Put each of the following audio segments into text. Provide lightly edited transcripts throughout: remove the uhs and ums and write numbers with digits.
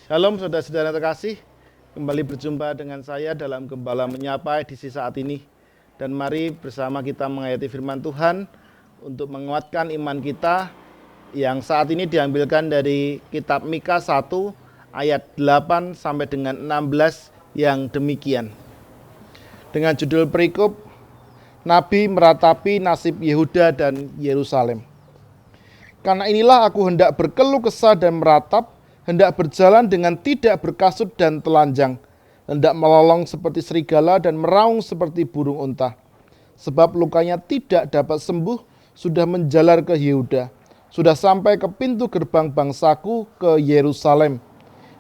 Shalom saudara-saudara terkasih, kembali berjumpa dengan saya dalam Gembala Menyapa edisi saat ini. Dan mari bersama kita menghayati firman Tuhan untuk menguatkan iman kita yang saat ini diambilkan dari kitab Mika 1 ayat 8 sampai dengan 16 yang demikian. Dengan judul perikop, Nabi meratapi nasib Yehuda dan Yerusalem. Karena inilah aku hendak berkeluh kesah dan meratap, hendak berjalan dengan tidak berkasut dan telanjang, hendak melolong seperti serigala dan meraung seperti burung unta. Sebab lukanya tidak dapat sembuh, sudah menjalar ke Yehuda, sudah sampai ke pintu gerbang bangsaku ke Yerusalem.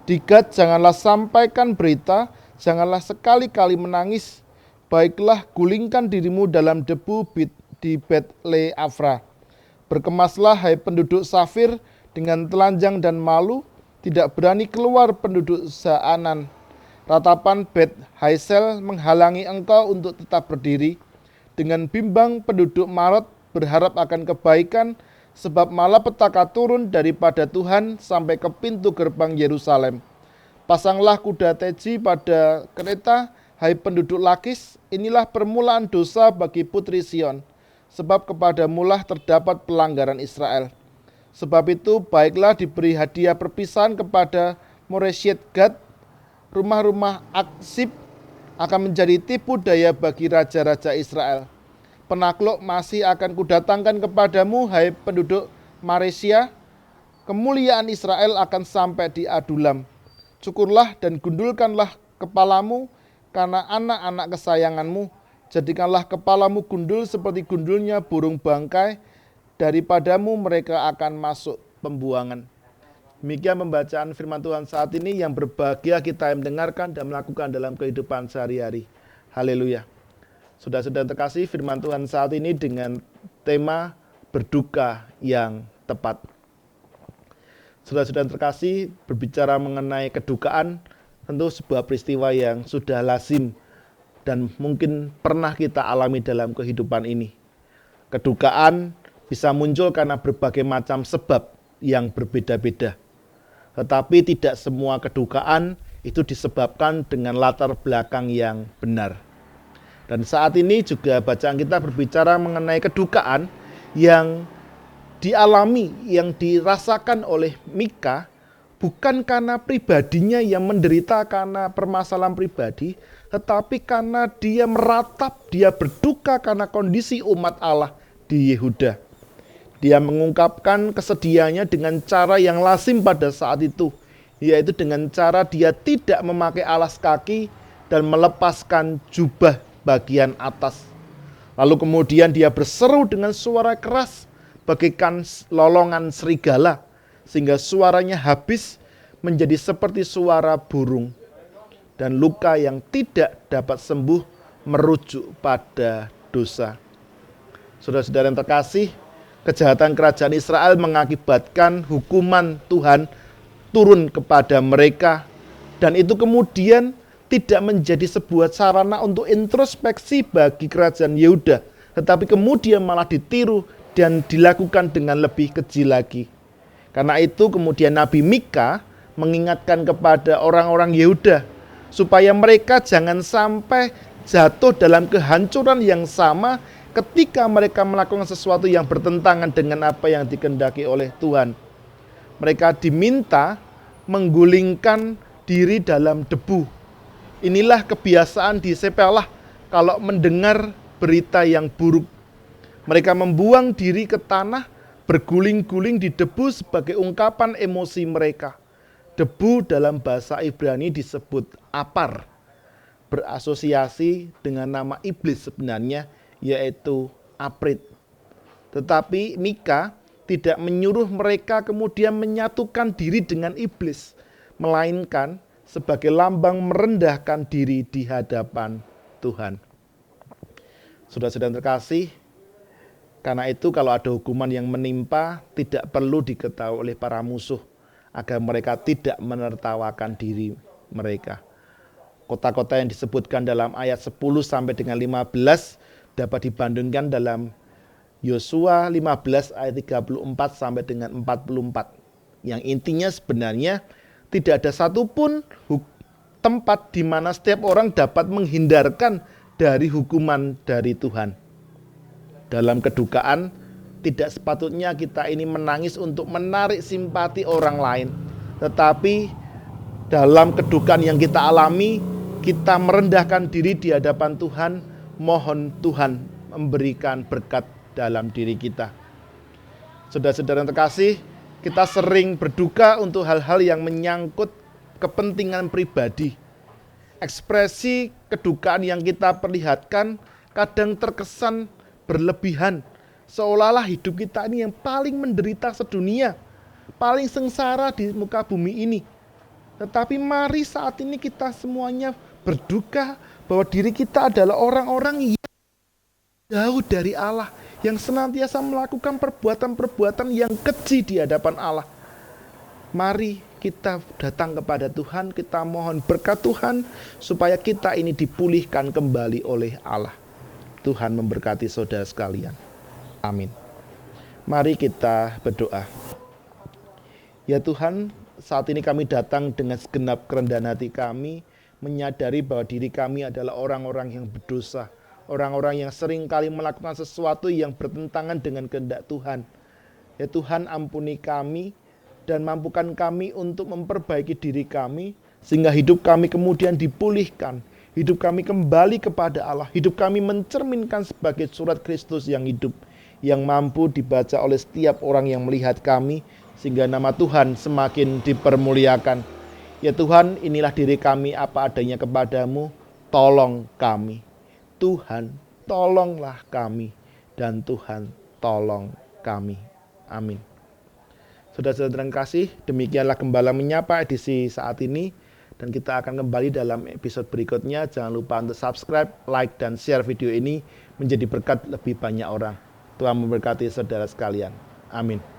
Di Gad janganlah sampaikan berita, janganlah sekali-kali menangis. Baiklah gulingkan dirimu dalam debu di Bet-le-Afra. Berkemaslah hai penduduk Safir dengan telanjang dan malu, tidak berani keluar penduduk Zaanan. Ratapan Bet Haisel menghalangi engkau untuk tetap berdiri. Dengan bimbang penduduk Marot berharap akan kebaikan, sebab malapetaka turun daripada Tuhan sampai ke pintu gerbang Yerusalem. Pasanglah kuda teji pada kereta, hai penduduk Lakis, inilah permulaan dosa bagi putri Sion, sebab kepadamulah terdapat pelanggaran Israel. Sebab itu baiklah diberi hadiah perpisahan kepada Moreshet Gad, rumah-rumah Aksib akan menjadi tipu daya bagi raja-raja Israel. Penakluk masih akan kudatangkan kepadamu, hai penduduk Maresia, kemuliaan Israel akan sampai di Adulam. Cukurlah dan gundulkanlah kepalamu karena anak-anak kesayanganmu. Jadikanlah kepalamu gundul seperti gundulnya burung bangkai, daripadamu mereka akan masuk pembuangan. Demikian pembacaan firman Tuhan saat ini yang berbahagia kita yang mendengarkan dan melakukan dalam kehidupan sehari-hari. Haleluya. Saudara-saudara terkasih, firman Tuhan saat ini dengan tema berduka yang tepat. Saudara-saudara terkasih, berbicara mengenai kedukaan, tentu sebuah peristiwa yang sudah lazim dan mungkin pernah kita alami dalam kehidupan ini. Kedukaan bisa muncul karena berbagai macam sebab yang berbeda-beda. Tetapi tidak semua kedukaan itu disebabkan dengan latar belakang yang benar. Dan saat ini juga bacaan kita berbicara mengenai kedukaan yang dialami, yang dirasakan oleh Mika, bukan karena pribadinya yang menderita karena permasalahan pribadi, tetapi karena dia meratap, dia berduka karena kondisi umat Allah di Yehuda. Dia mengungkapkan kesedihannya dengan cara yang lazim pada saat itu, yaitu dengan cara dia tidak memakai alas kaki dan melepaskan jubah bagian atas. Lalu kemudian dia berseru dengan suara keras bagaikan lolongan serigala, sehingga suaranya habis menjadi seperti suara burung. Dan luka yang tidak dapat sembuh merujuk pada dosa. Saudara-saudara yang terkasih, kejahatan kerajaan Israel mengakibatkan hukuman Tuhan turun kepada mereka. Dan itu kemudian tidak menjadi sebuah sarana untuk introspeksi bagi kerajaan Yehuda, tetapi kemudian malah ditiru dan dilakukan dengan lebih keji lagi. Karena itu kemudian Nabi Mika mengingatkan kepada orang-orang Yehuda supaya mereka jangan sampai jatuh dalam kehancuran yang sama ketika mereka melakukan sesuatu yang bertentangan dengan apa yang dikehendaki oleh Tuhan. Mereka diminta menggulingkan diri dalam debu. Inilah kebiasaan di Sepelah kalau mendengar berita yang buruk. Mereka membuang diri ke tanah, berguling-guling di debu sebagai ungkapan emosi mereka. Debu dalam bahasa Ibrani disebut apar, berasosiasi dengan nama iblis sebenarnya, yaitu Aprit. Tetapi Mika tidak menyuruh mereka kemudian menyatukan diri dengan iblis, melainkan sebagai lambang merendahkan diri di hadapan Tuhan. Saudara-saudara terkasih, karena itu kalau ada hukuman yang menimpa, tidak perlu diketahui oleh para musuh, agar mereka tidak menertawakan diri mereka. Kota-kota yang disebutkan dalam ayat 10 sampai dengan 15 dapat dibandingkan dalam Yosua 15 ayat 34 sampai dengan 44. Yang intinya sebenarnya Tidak ada satupun tempat di mana setiap orang dapat menghindarkan dari hukuman dari Tuhan. Dalam kedukaan, tidak sepatutnya kita ini menangis untuk menarik simpati orang lain. Tetapi dalam kedukaan yang kita alami, kita merendahkan diri di hadapan Tuhan, mohon Tuhan memberikan berkat dalam diri kita. Saudara-saudara yang terkasih, kita sering berduka untuk hal-hal yang menyangkut kepentingan pribadi. Ekspresi kedukaan yang kita perlihatkan kadang terkesan berlebihan, seolah-olah hidup kita ini yang paling menderita sedunia, paling sengsara di muka bumi ini. Tetapi mari saat ini kita semuanya berduka bahwa diri kita adalah orang-orang yang jauh dari Allah, yang senantiasa melakukan perbuatan-perbuatan yang keji di hadapan Allah. Mari kita datang kepada Tuhan, kita mohon berkat Tuhan supaya kita ini dipulihkan kembali oleh Allah. Tuhan memberkati saudara sekalian. Amin. Mari kita berdoa. Ya Tuhan, saat ini kami datang dengan segenap kerendahan hati kami, menyadari bahwa diri kami adalah orang-orang yang berdosa, orang-orang yang sering kali melakukan sesuatu yang bertentangan dengan kehendak Tuhan. Ya Tuhan, ampuni kami dan mampukan kami untuk memperbaiki diri kami, sehingga hidup kami kemudian dipulihkan, hidup kami kembali kepada Allah, hidup kami mencerminkan sebagai surat Kristus yang hidup, yang mampu dibaca oleh setiap orang yang melihat kami, sehingga nama Tuhan semakin dipermuliakan. Ya Tuhan, inilah diri kami apa adanya kepadamu, tolong kami. Tuhan, tolonglah kami, dan Tuhan tolong kami. Amin. Saudara-saudara yang kasih, demikianlah Gembala Menyapa edisi saat ini, dan kita akan kembali dalam episode berikutnya. Jangan lupa untuk subscribe, like, dan share video ini menjadi berkat lebih banyak orang. Tuhan memberkati saudara sekalian. Amin.